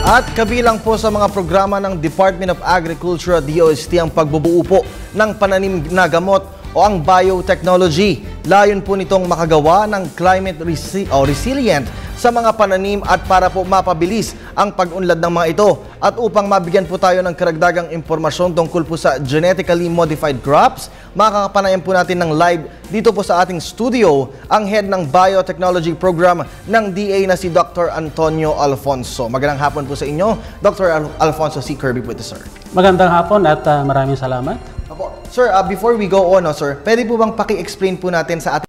At kabilang po sa mga programa ng Department of Agriculture at DOST ang pagbubuo po ng pananim na gamot o ang biotechnology. Layon po nitong makagawa ng climate resilient sa mga pananim at para po mapabilis ang pag-unlad ng mga ito. At upang mabigyan po tayo ng karagdagang impormasyon tungkol po sa genetically modified crops, makakapanayan po natin ng live dito po sa ating studio ang head ng biotechnology program ng DA na si Dr. Antonio Alfonso. Magandang hapon po sa inyo, Dr. Alfonso C. Kirby po ito, sir. Magandang hapon at maraming salamat. Sir, before we go on, sir, pwede po bang paki-explain po natin sa ating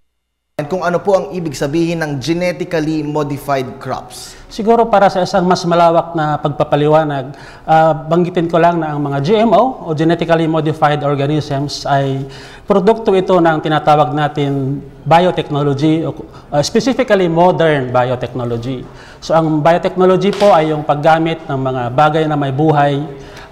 kung ano po ang ibig sabihin ng genetically modified crops? Siguro para sa isang mas malawak na pagpapaliwanag, banggitin ko lang na ang mga GMO o genetically modified organisms ay produkto ito ng tinatawag natin biotechnology, specifically modern biotechnology. So ang biotechnology po ay yung paggamit ng mga bagay na may buhay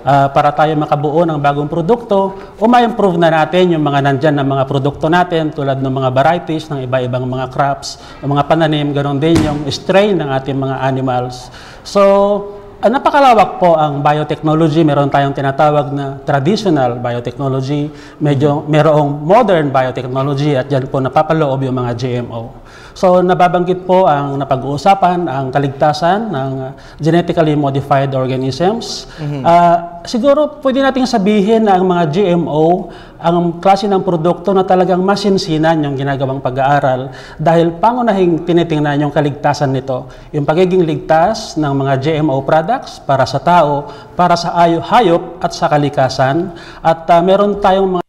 para tayo makabuo ng bagong produkto o ma-improve na natin yung mga nandyan na mga produkto natin tulad ng mga varieties ng iba-ibang mga crops, mga pananim, ganoon din yung strain ng ating mga animals. So, napakalawak po ang biotechnology. Meron tayong tinatawag na traditional biotechnology, merong modern biotechnology at dyan po napapaloob yung mga GMO. So, nababanggit po ang napag-uusapan, ang kaligtasan ng genetically modified organisms. Siguro, pwede nating sabihin na ang mga GMO, ang klase ng produkto na talagang masinsinan yung ginagawang pag-aaral dahil pangunahing tinitingnan yung kaligtasan nito. Yung pagiging ligtas ng mga GMO products para sa tao, para sa hayop at sa kalikasan. At meron tayong mga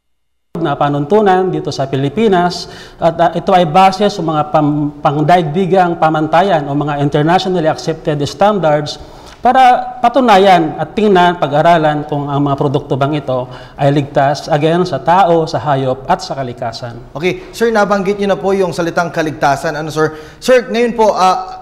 na panuntunan dito sa Pilipinas at ito ay base sa mga pangdaigdigang pamantayan o mga internationally accepted standards para patunayan at tingnan, pag-aralan kung ang mga produkto bang ito ay ligtas again sa tao, sa hayop at sa kalikasan. Okay, sir, nabanggit niyo na po yung salitang kaligtasan. Ano, sir? Sir, ngayon po,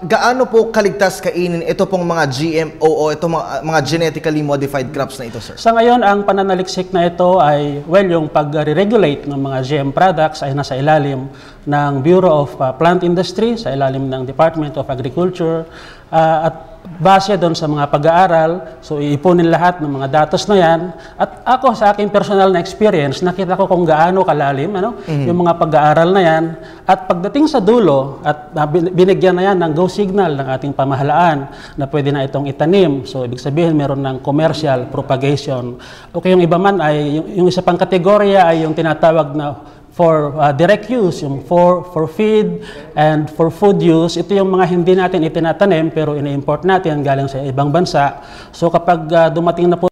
gaano po kaligtas kainin ito pong mga GMO o ito mga genetically modified crops na ito, sir? Sa ngayon, ang pananaliksik na ito ay, well, yung pag-regulate ng mga GM products ay nasa ilalim ng Bureau of Plant Industry, sa ilalim ng Department of Agriculture, at base doon sa mga pag-aaral, so iipunin lahat ng mga datos na yan. At ako sa aking personal na experience, nakita ko kung gaano kalalim yung mga pag-aaral na yan. At pagdating sa dulo, at binigyan na yan ng go signal ng ating pamahalaan na pwede na itong itanim. So ibig sabihin meron ng commercial propagation. Okay, yung iba man ay, yung isa pang kategorya ay yung tinatawag na for direct use, yung for feed and for food use. Ito yung mga hindi natin itinatanim pero ini-import natin galing sa ibang bansa. So kapag dumating na po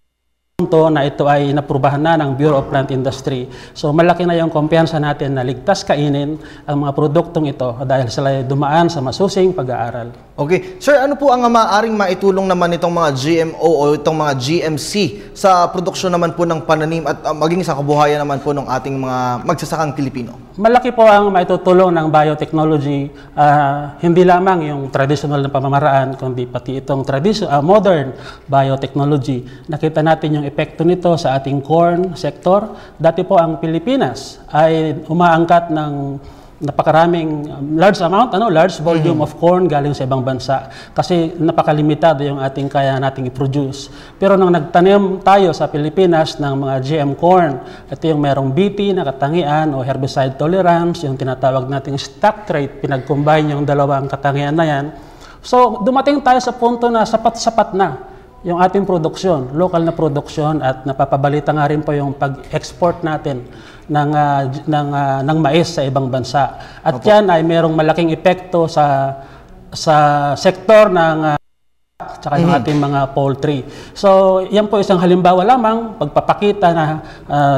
na ito ay naprubahan na ng Bureau of Plant Industry. So malaki na yung kumpiyansa natin na ligtas kainin ang mga produktong ito dahil sila ay dumaan sa masusing pag-aaral. Okay. Sir, ano po ang maaaring maitulong naman itong mga GMO o itong mga GMC sa produksyon naman po ng pananim at maging sa kabuhayan naman po ng ating mga magsasakang Pilipino? Malaki po ang maitutulong ng biotechnology, hindi lamang yung traditional na pamamaraan, kundi pati itong modern biotechnology. Nakita natin yung epekto nito sa ating corn sector. Dati po ang Pilipinas ay umaangkat ng napakaraming large volume of corn galing sa ibang bansa kasi napakalimitado yung ating kaya nating i-produce. Pero nung nagtanim tayo sa Pilipinas ng mga GM corn, ito yung merong BT na katangian o herbicide tolerance, yung tinatawag nating stock trait, pinag-combine yung dalawang katangian na yan. So dumating tayo sa punto na sapat-sapat na yung ating produksyon, local na produksyon, at napapabalita nga rin po yung pag-export natin ng mais sa ibang bansa. At yan ay merong malaking epekto sa sektor ng tsaka yung ating mga poultry. So, yan po isang halimbawa lamang, pagpapakita na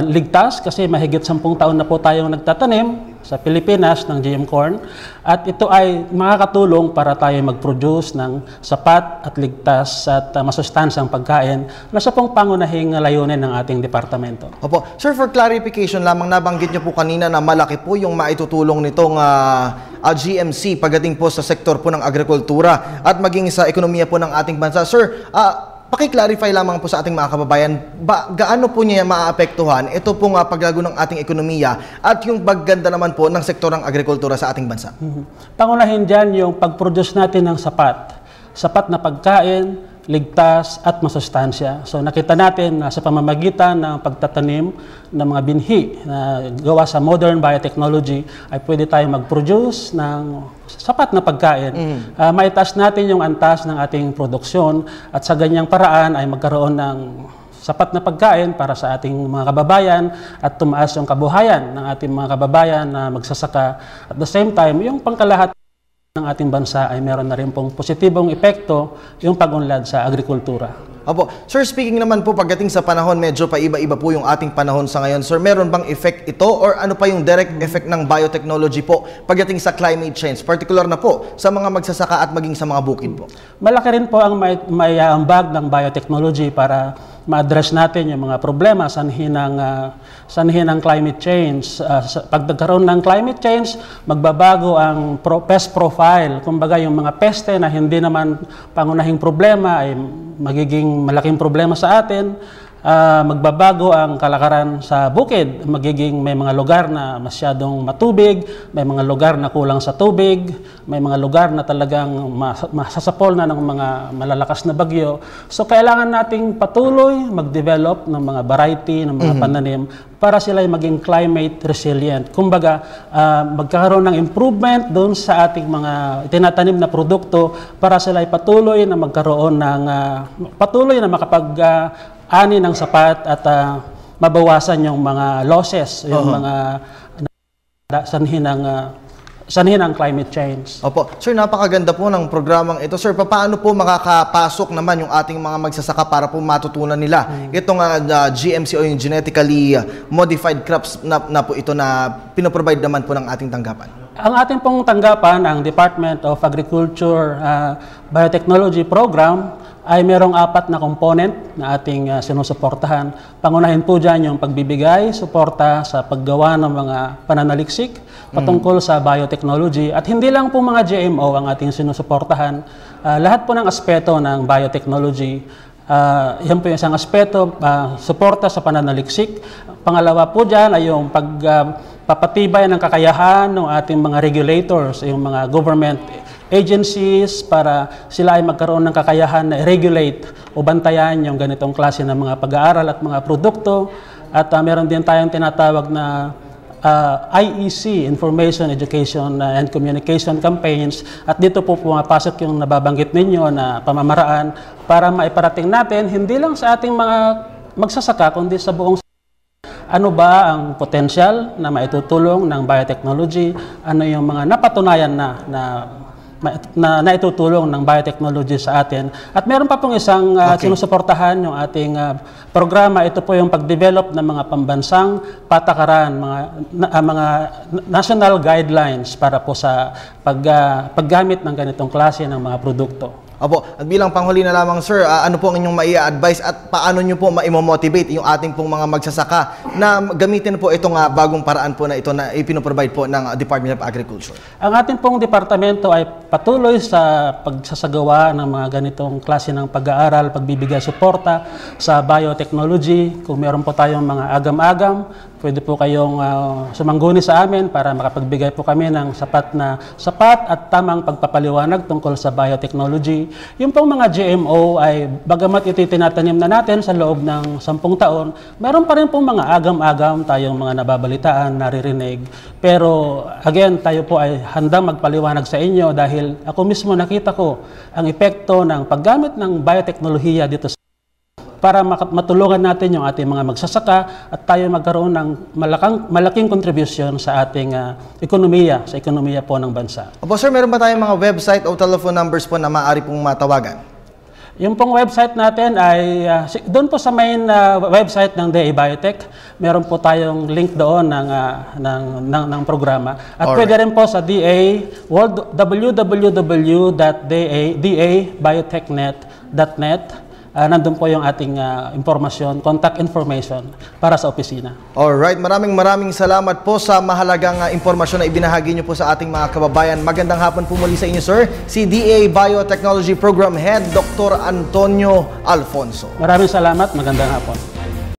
ligtas kasi mahigit 10 taon na po tayong nagtatanim sa Pilipinas ng GM corn at ito ay makakatulong para tayo mag-produce ng sapat at ligtas at masustansang pagkain na sa pong pangunahing layunin ng ating departamento. Opo. Sir, for clarification lamang, nabanggit niyo po kanina na malaki po yung maitutulong nitong GMC pagdating po sa sektor po ng agrikultura at maging sa ekonomiya po ng ating bansa. Sir, paki-clarify lamang po sa ating mga kababayan, gaano po niya maaapektuhan ito pong paglago ng ating ekonomiya at yung pagganda naman po ng sektor ng agrikultura sa ating bansa? Pangunahin dyan yung pag-produce natin ng sapat na pagkain, ligtas at masustansya. So nakita natin na sa pamamagitan ng pagtatanim ng mga binhi na gawa sa modern biotechnology ay pwede tayo mag-produce ng sapat na pagkain. Maitaas natin yung antas ng ating produksyon at sa ganyang paraan ay magkaroon ng sapat na pagkain para sa ating mga kababayan at tumaas yung kabuhayan ng ating mga kababayan na magsasaka. At the same time, yung pangkalahatan ng ating bansa ay meron na rin pong positibong epekto yung pag-unlad sa agrikultura. Opo. Sir, speaking naman po, pagdating sa panahon, medyo paiba-iba po yung ating panahon sa ngayon. Sir, meron bang effect ito or ano pa yung direct effect ng biotechnology po pagdating sa climate change, particular na po sa mga magsasaka at maging sa mga bukid po? Malaki rin po ang may ambag ng biotechnology para ma-address natin yung mga problema sanhin ng climate change. Pag nagkaroon ng climate change, magbabago ang pest profile. Kumbaga yung mga peste na hindi naman pangunahing problema ay magiging malaking problema sa atin. Magbabago ang kalakaran sa bukid. Magiging may mga lugar na masyadong matubig, may mga lugar na kulang sa tubig, may mga lugar na talagang masasapol na ng mga malalakas na bagyo. So kailangan nating patuloy mag-develop ng mga variety, ng mga pananim para sila ay maging climate resilient. Kumbaga, magkakaroon ng improvement doon sa ating mga tinatanim na produkto para sila ay patuloy na magkaroon ng patuloy na ani ng sapat at mabawasan yung mga losses, yung mga sanhin ng climate change. Opo. Sir, napakaganda po ng programang ito. Sir, paano po makakapasok naman yung ating mga magsasaka para po matutunan nila itong GMC o yung genetically modified crops na po ito na pinoprovide naman po ng ating tanggapan? Ang ating pong tanggapan, ang Department of Agriculture Biotechnology Program, ay merong 4 na component na ating sinusuportahan. Pangunahin po dyan yung pagbibigay, suporta sa paggawa ng mga pananaliksik patungkol sa biotechnology. At hindi lang po mga GMO ang ating sinusuportahan. Lahat po ng aspeto ng biotechnology. Yan po yung isang aspeto, suporta sa pananaliksik. Pangalawa po dyan ay yung pagpapatibay ng kakayahan ng ating mga regulators, yung mga government agencies para sila ay magkaroon ng kakayahan na regulate o bantayan yung ganitong klase ng mga pag-aaral at mga produkto. At meron din tayong tinatawag na IEC, Information, Education and Communication Campaigns. At dito po pumapasok yung nababanggit ninyo na pamamaraan para maiparating natin hindi lang sa ating mga magsasaka kundi sa buong ano ba ang potensyal na maitutulong ng biotechnology, ano yung mga napatunayan na naitutulong ng biotechnology sa atin. At meron pa pong isang sinusuportahan yung ating programa. Ito po yung pag-develop ng mga pambansang patakaran, mga national guidelines para po sa paggamit ng ganitong klase ng mga produkto. Opo, at bilang panghuli na lamang sir, ano po ang inyong maia-advise at paano nyo po ma-motivate yung ating pong mga magsasaka na gamitin po itong bagong paraan po na ito na ipinoprovide po ng Department of Agriculture? Ang ating pong departamento ay patuloy sa pagsasagawa ng mga ganitong klase ng pag-aaral, pagbibigay suporta sa biotechnology. Kung meron po tayong mga agam-agam, pwede po kayong sumangguni sa amin para makapagbigay po kami ng sapat at tamang pagpapaliwanag tungkol sa biotechnology. Yung pong mga GMO ay bagamat ito tinatanim na natin sa loob ng 10 taon, meron pa rin pong mga agam-agam tayong mga nababalitaan, naririnig. Pero again, tayo po ay handang magpaliwanag sa inyo dahil ako mismo nakita ko ang epekto ng paggamit ng biotechnolohiya dito sa para matulungan natin yung ating mga magsasaka at tayo magkaroon ng malaking contribution sa ating ekonomiya, sa ekonomiya po ng bansa. Opo sir, meron ba tayong mga website o telephone numbers po na maaari pong matawagan? Yung pong website natin ay doon po sa main website ng DA Biotech, meron po tayong link doon ng programa. At pwede rin po sa www.dabiotechnet.net. Nandun po yung ating impormasyon, contact information para sa opisina. Alright, maraming salamat po sa mahalagang impormasyon na ibinahagi niyo po sa ating mga kababayan. Magandang hapon po muli sa inyo, sir. Si DA Biotechnology Program Head, Dr. Antonio Alfonso. Maraming salamat, magandang hapon.